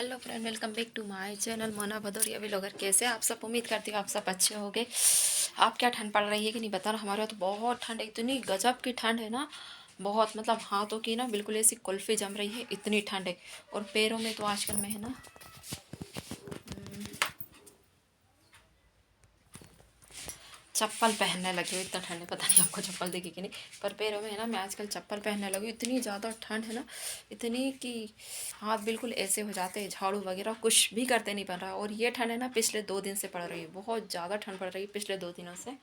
Hello friend, welcome back to my channel Mona Bhadauria vlogger. कैसे आप सब? उम्मीद करती हूँ आप सब अच्छे होंगे। आप क्या ठंड पड़ रही है कि नहीं बता रहा, हमारे यहाँ तो बहुत ठंड है, इतनी गजब की ठंड है ना। बहुत मतलब हाथों की ना बिल्कुल ऐसी कुल्फी जम रही है, इतनी ठंड है। और पैरों में तो आजकल में है ना चप्पल पहनने लगी हूँ। इतना ठंड है, पता नहीं आपको चप्पल दिखी कि नहीं, पर पैरों में है ना मैं आजकल चप्पल पहनने लगी हूँ। इतनी ज़्यादा ठंड है ना, इतनी कि हाथ बिल्कुल ऐसे हो जाते हैं, झाड़ू वगैरह कुछ भी करते नहीं पड़ रहा। और ये ठंड है ना पिछले 2 दिन से पड़ रही है, बहुत ज़्यादा ठंड पड़ रही है पिछले 2 दिनों से।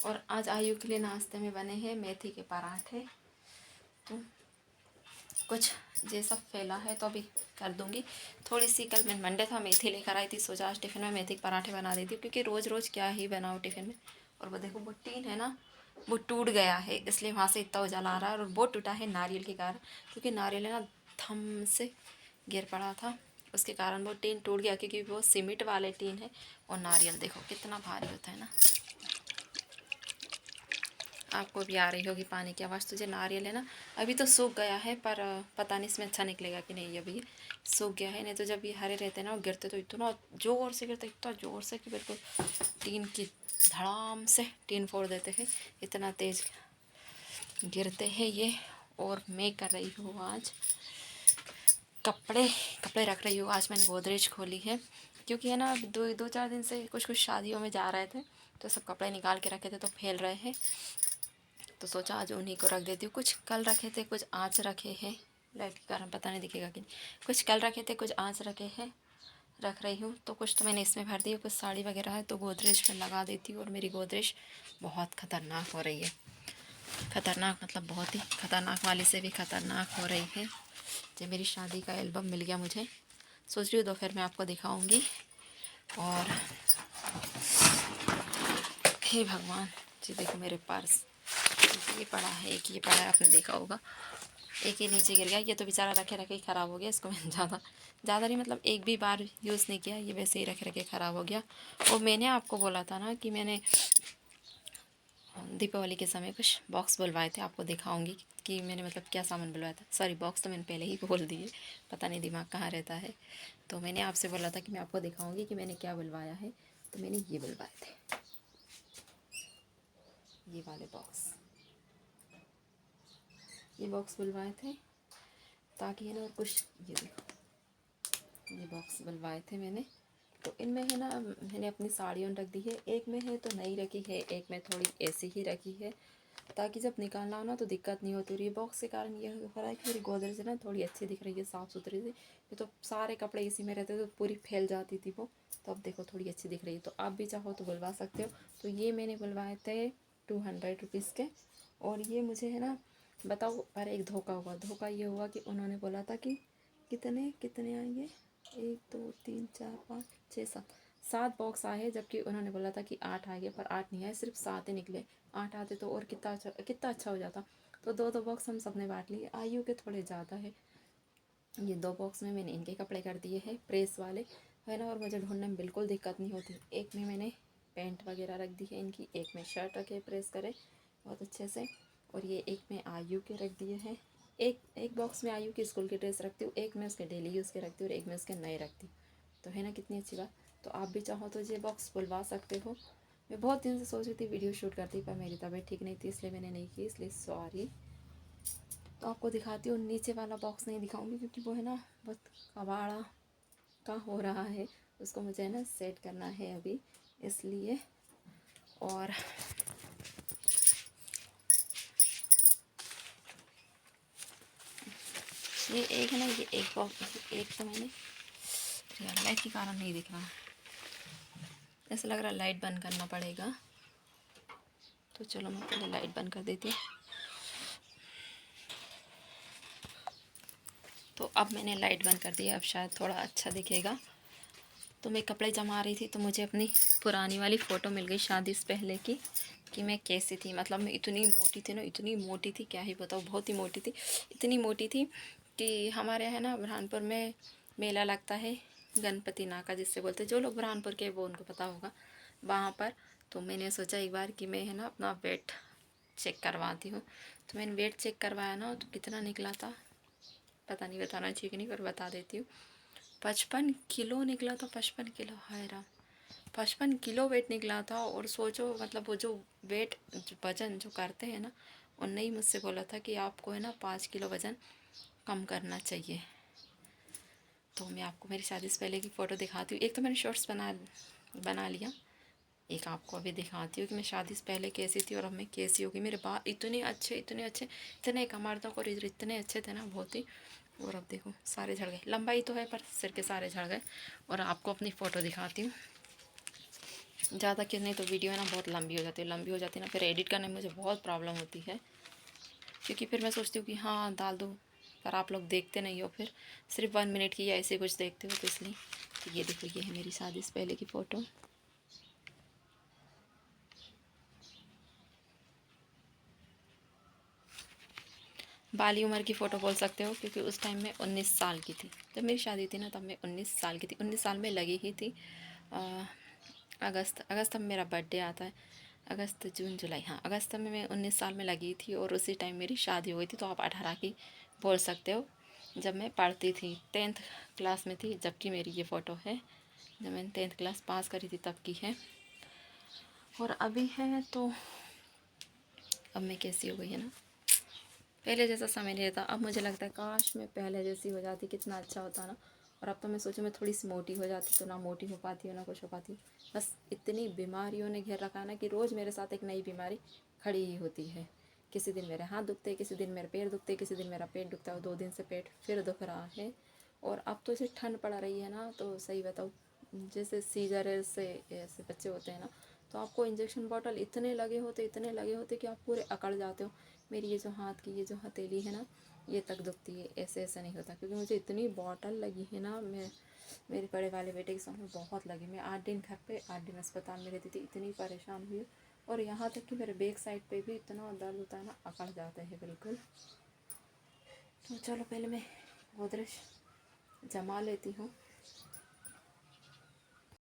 और आज आयु के लिए नाश्ते में बने हैं मेथी के पराठे। तो कुछ ये सब फैला है तो अभी कर दूंगी। थोड़ी सी कल मैं मंडे था मेथी लेकर आई थी, सोचा आज टिफ़िन में मेथी के पराठे बना देती हूँ, क्योंकि रोज़ रोज़ क्या ही बनाओ टिफ़िन में। और वो देखो वो टीन है ना, वो टूट गया है, इसलिए वहाँ से इतना उजाला आ रहा है। और वो टूटा है नारियल के कारण, क्योंकि नारियल है ना थम से गिर पड़ा था, उसके कारण वो टीन टूट गया, क्योंकि वो सीमेंट वाले टीन है। और नारियल देखो कितना भारी होता है ना। आपको भी आ रही होगी पानी की आवाज़। तो जो नारियल है ना अभी तो सूख गया है, पर पता नहीं इसमें अच्छा निकलेगा कि नहीं। अभी सूख गया है, नहीं तो जब ये हरे रहते हैं ना वो गिरते तो इतना ज़ोर से गिरते, इतना ज़ोर से कि बिल्कुल टीन की धड़ाम से टीन फोड़ देते हैं, इतना तेज़ गिरते हैं ये। और मैं कर रही हूँ आज कपड़े कपड़े रख रही हूँ। आज मैंने गोदरेज खोली है, क्योंकि है ना दो दो चार दिन से कुछ कुछ शादियों में जा रहे थे, तो सब कपड़े निकाल के रखे थे तो फैल रहे हैं। तो सोचा आज उन्हीं को रख देती हूँ। कुछ कल रखे थे, कुछ आज रखे हैं, लाइट के कारण पता नहीं दिखेगा कि नहीं। कुछ कल रखे थे, कुछ आज रखे हैं, रख रही हूँ। तो कुछ तो मैंने इसमें भर दिया, कुछ साड़ी वगैरह है तो गोदरेज में लगा देती हूँ। और मेरी गोदरेज बहुत ख़तरनाक हो रही है, ख़तरनाक मतलब बहुत ही ख़तरनाक वाली से भी ख़तरनाक हो रही है। जो मेरी शादी का एल्बम मिल गया मुझे, सोच रही हूँ दोपहर में आपको दिखाऊँगी। और हे भगवान जी, देखो मेरे पर्स, ये पड़ा है, एक ये पड़ा है, आपने देखा होगा। एक ही नीचे गिर गया, ये तो बेचारा रखे रखे ही ख़राब हो गया। इसको मैंने ज़्यादा नहीं, मतलब एक भी बार यूज़ नहीं किया, ये वैसे ही रखे रखे ख़राब हो गया। और मैंने आपको बोला था ना कि मैंने दीपावली के समय कुछ बॉक्स बुलवाए थे, आपको दिखाऊंगी कि मैंने मतलब क्या सामान बुलवाया था। सॉरी, बॉक्स तो मैंने पहले ही बोल दिए, पता नहीं दिमाग कहाँ रहता है। तो मैंने आपसे बोला था कि मैं आपको दिखाऊंगी कि मैंने क्या बुलवाया है। तो मैंने ये बुलवाए थे, ये वाले बॉक्स, ये बॉक्स बुलवाए थे ताकि है ना। और कुछ ये देखो, ये बॉक्स बुलवाए थे मैंने। तो इनमें है ना मैंने अपनी साड़ियों रख दी है, एक में है तो नई रखी है, एक में थोड़ी ऐसी ही रखी है, ताकि जब निकालना हो ना तो दिक्कत नहीं होती। और ये बॉक्स के कारण ये हो रहा है कि मेरी गोदरेज है ना थोड़ी अच्छी दिख रही है, साफ़ सुथरी सी। ये तो सारे कपड़े इसी में रहते थे तो पूरी फैल जाती थी वो, तो अब देखो थोड़ी अच्छी दिख रही है। तो आप भी चाहो तो बुलवा सकते हो। तो ये मैंने बुलवाए थे 200 रुपीज़ के। और ये मुझे है ना, बताओ, पर एक धोखा हुआ। धोखा ये हुआ कि उन्होंने बोला था कि कितने कितने आएंगे, 1 2 3 4 5 6 7 7 बॉक्स आए, जबकि उन्होंने बोला था कि 8 आएंगे, पर 8 नहीं आए, सिर्फ 7 ही निकले। 8 आते तो और कितना अच्छा हो जाता। तो दो दो बॉक्स हम सब ने बांट लिए। आयु के थोड़े ज़्यादा है, ये 2 बॉक्स में मैंने इनके कपड़े कर दिए हैं प्रेस वाले, है ना। और मुझे ढूंढने में बिल्कुल दिक्कत नहीं होती। एक में मैंने पैंट वगैरह रख दी है इनकी, एक में शर्ट रखे प्रेस करे बहुत अच्छे से। और ये एक में आयु के रख दिए हैं। एक एक बॉक्स में आयु की स्कूल की ड्रेस रखती हूँ, एक में उसके डेली यूज़ के रखती हूँ, और एक में उसके नए रखती हूँ। तो है ना कितनी अच्छी बात। तो आप भी चाहो तो ये बॉक्स बुलवा सकते हो। मैं बहुत दिन से सोच रही थी वीडियो शूट करती, पर मेरी तबीयत ठीक नहीं थी, इसलिए मैंने नहीं की, इसलिए सॉरी। तो आपको दिखाती हूँ, नीचे वाला बॉक्स नहीं दिखाऊंगी क्योंकि वो है ना बहुत कबाड़ा का हो रहा है, उसको मुझे है ना सेट करना है अभी, इसलिए। और ये एक है ना, ये एक बॉक्स, एक तो मैंने यार लाइट के कारण नहीं दिख रहा, ऐसा लग रहा लाइट बंद करना पड़ेगा। तो चलो मैं पहले लाइट बंद कर देती हूँ। तो अब मैंने लाइट बंद कर दी, अब शायद थोड़ा अच्छा दिखेगा। तो मैं कपड़े जमा रही थी तो मुझे अपनी पुरानी वाली फ़ोटो मिल गई शादी से पहले की, कि मैं कैसी थी। मतलब मैं इतनी मोटी थी ना, इतनी मोटी थी, क्या ही बताऊँ, बहुत ही मोटी थी। इतनी मोटी थी कि हमारे यहाँ ना बुरहानपुर में मेला लगता है, गणपति नाका जिससे बोलते हैं, जो लोग बुरहानपुर के वो उनको पता होगा वहाँ पर। तो मैंने सोचा एक बार कि मैं है ना अपना वेट चेक करवाती हूँ। तो मैंने वेट चेक करवाया ना, तो कितना निकला था पता नहीं, बताना चाहिए कि नहीं, पर बता देती हूँ। 55 किलो निकला था, 55 किलो, हाय राम, 55 किलो वेट निकला था। और सोचो मतलब वो जो वेट वजन जो करते हैं ना, उनने ही मुझसे बोला था कि आपको है ना 5 किलो वज़न कम करना चाहिए। तो मैं आपको मेरी शादी से पहले की फ़ोटो दिखाती हूँ। एक तो मैंने शॉर्ट्स बना लिया, एक आपको अभी दिखाती हूँ कि मैं शादी से पहले कैसी थी और अब मैं कैसी होगी। मेरे बाल इतने अच्छे इतने अच्छे, इतने कमर तक और इतने अच्छे थे ना, बहुत ही। और अब देखो सारे झड़ गए, लंबाई तो है पर सिर के सारे झड़ गए। और आपको अपनी फ़ोटो दिखाती हूँ, ज़्यादा क्यों, नहीं तो वीडियो है ना बहुत लंबी हो जाती है ना, फिर एडिट करने में मुझे बहुत प्रॉब्लम होती है, क्योंकि फिर मैं सोचती हूँ कि हाँ डाल दो, पर आप लोग देखते नहीं हो, फिर सिर्फ 1 मिनट की या ऐसे कुछ देखते हो, तो इसलिए। तो ये देखो, ये है मेरी शादी से पहले की फ़ोटो। बाली उम्र की फ़ोटो बोल सकते हो, क्योंकि उस टाइम में 19 साल की थी। जब मेरी शादी थी ना तब मैं 19 साल की थी, 19 साल में लगी ही थी। अगस्त में मेरा बर्थडे आता है, अगस्त जून जुलाई, हाँ अगस्त में मैं 19 साल में लगी थी और उसी टाइम मेरी शादी हो गई थी। तो आप 18 की बोल सकते हो। जब मैं पढ़ती थी 10th क्लास में थी, जबकि मेरी ये फ़ोटो है जब मैंने 10th क्लास पास करी थी तब की है। और अभी है तो अब मैं कैसी हो गई है ना, पहले जैसा समय नहीं रहता। अब मुझे लगता है काश मैं पहले जैसी हो जाती, कितना अच्छा होता ना। और अब तो मैं सोचूं मैं थोड़ी सी मोटी हो जाती, तो ना मोटी हो पाती हूँ ना कुछ हो पाती हूँ। बस इतनी बीमारियों ने घेर रखा है ना कि रोज़ मेरे साथ एक नई बीमारी खड़ी ही होती है। किसी दिन मेरे हाथ दुखते, किसी दिन मेरे पैर दुखते, किसी दिन मेरा पेट दुखता है, 2 दिन से पेट फिर दुख रहा है। और अब तो ऐसे ठंड पड़ रही है ना, तो सही बताऊँ, जैसे सीजर से ऐसे बच्चे होते हैं ना, तो आपको इंजेक्शन बॉटल इतने लगे होते कि आप पूरे अकड़ जाते हो। मेरी ये जो हाथ की ये जो हथेली है ना, ये तक दुखती है, ऐसे ऐसा नहीं होता, क्योंकि मुझे इतनी बॉटल लगी है ना। मैं मेरे बड़े वाले बेटे के सामने बहुत लगी, मैं 8 दिन घर पे 8 दिन अस्पताल में रहती थी, इतनी परेशान हुई। और यहाँ तक कि मेरे बैक साइड पे भी इतना दर्द होता है ना, अकड़ जाते हैं बिल्कुल। तो चलो पहले मैं गोदरेज जमा लेती हूँ।